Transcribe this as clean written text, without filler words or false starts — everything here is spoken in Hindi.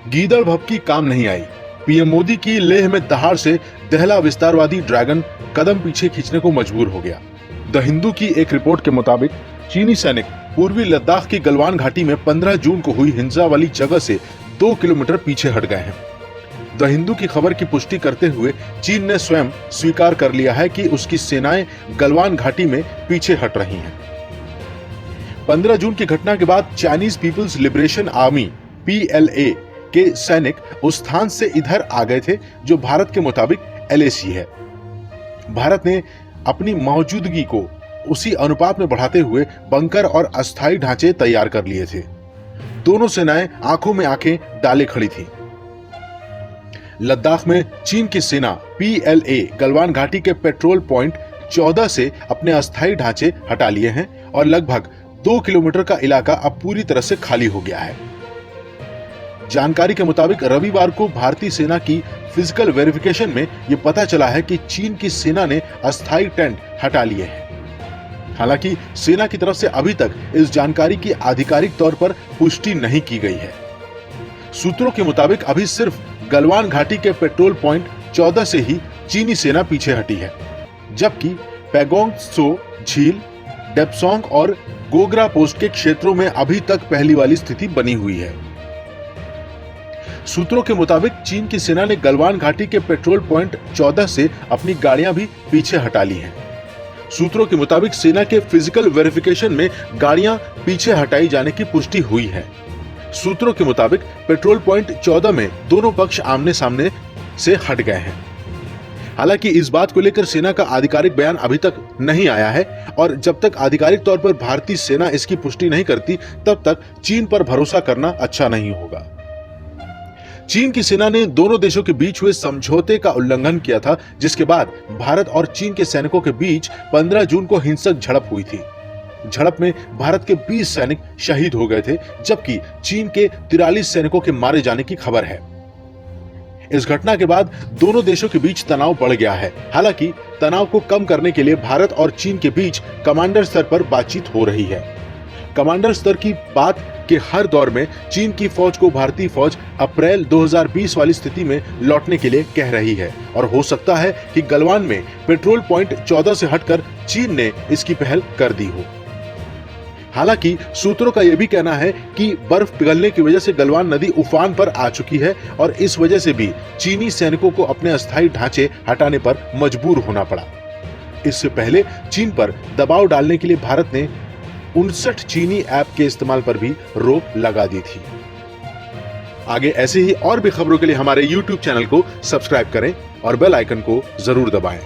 गीदड़ भभकी काम नहीं आई। पीएम मोदी की लेह में दहाड़ से दहला विस्तारवादी ड्रैगन कदम पीछे खींचने को मजबूर हो गया। द हिंदू की एक रिपोर्ट के मुताबिक चीनी सैनिक पूर्वी लद्दाख की गलवान घाटी में 15 जून को हुई हिंसा वाली जगह से 2 किलोमीटर पीछे हट गए हैं। द हिंदू की खबर की पुष्टि करते हुए चीन ने स्वयं स्वीकार कर लिया है कि उसकी सेनाएं गलवान घाटी में पीछे हट रही हैं। 15 जून की घटना के बाद Chinese People's Liberation Army PLA के सैनिक उस स्थान से इधर आ गए थे जो भारत के मुताबिक LAC है। भारत ने अपनी मौजूदगी को उसी अनुपात में बढ़ाते हुए बंकर और अस्थायी ढांचे तैयार कर लिए थे। दोनों सेनाएं आंखों में आंखें डाले खड़ी थी। लद्दाख में चीन की सेना PLA गलवान घाटी के पेट्रोल पॉइंट 14 से अपने अस्थायी ढांचे हटा लिए हैं और लगभग 2 किलोमीटर का इलाका अब पूरी तरह से खाली हो गया है। जानकारी के मुताबिक रविवार को भारतीय सेना की फिजिकल वेरिफिकेशन में यह पता चला है कि चीन की सेना ने अस्थायी टेंट हटा लिए हैं। हालांकि सेना की तरफ से अभी तक इस जानकारी की आधिकारिक तौर पर पुष्टि नहीं की गई है। सूत्रों के मुताबिक अभी सिर्फ गलवान घाटी के पेट्रोल पॉइंट 14 से ही चीनी सेना पीछे हटी है, जबकि पैगोंग त्सो झील, डेप्सोंग और गोगरा पोस्ट के क्षेत्रों में अभी तक पहली वाली स्थिति बनी हुई है। सूत्रों के मुताबिक चीन की सेना ने गलवान घाटी के पेट्रोल पॉइंट 14 से अपनी गाड़ियां भी पीछे हटा ली हैं। सूत्रों के मुताबिक सेना के फिजिकल वेरिफिकेशन में गाड़ियां पीछे हटाई जाने की पुष्टि हुई है। सूत्रों के मुताबिक पेट्रोल पॉइंट 14 में दोनों पक्ष आमने सामने से हट गए हैं। हालांकि इस बात को लेकर सेना का आधिकारिक बयान अभी तक नहीं आया है और जब तक आधिकारिक तौर पर भारतीय सेना इसकी पुष्टि नहीं करती तब तक चीन पर भरोसा करना अच्छा नहीं होगा। चीन की सेना ने दोनों देशों के बीच हुए समझौते का उल्लंघन किया था, जिसके बाद भारत और चीन के सैनिकों के बीच 15 जून को हिंसक झड़प हुई थी। झड़प में भारत के 20 सैनिक शहीद हो गए थे, जबकि चीन के 43 सैनिकों के मारे जाने की खबर है। इस घटना के बाद दोनों देशों के बीच तनाव बढ़ गया है। हालांकि तनाव को कम करने के लिए भारत और चीन के बीच कमांडर स्तर पर बातचीत हो रही है। कमांडर स्तर की बात के हर दौर में चीन की फौज को भारतीय फौज अप्रैल 2020 वाली स्थिति में लौटने के लिए कह रही है और हो सकता है कि गलवान में पेट्रोल पॉइंट 14 से हटकर चीन ने इसकी पहल कर दी हो। हालांकि सूत्रों का यह भी कहना है कि बर्फ पिघलने की वजह से गलवान नदी उफान पर आ चुकी है और इस वजह से भी चीनी सैनिकों को अपने अस्थायी ढांचे हटाने पर मजबूर होना पड़ा। इससे पहले चीन पर दबाव डालने के लिए भारत ने 59 चीनी ऐप के इस्तेमाल पर भी रोक लगा दी थी। आगे ऐसे ही और भी खबरों के लिए हमारे YouTube चैनल को सब्सक्राइब करें और बेल आइकन को जरूर दबाएं।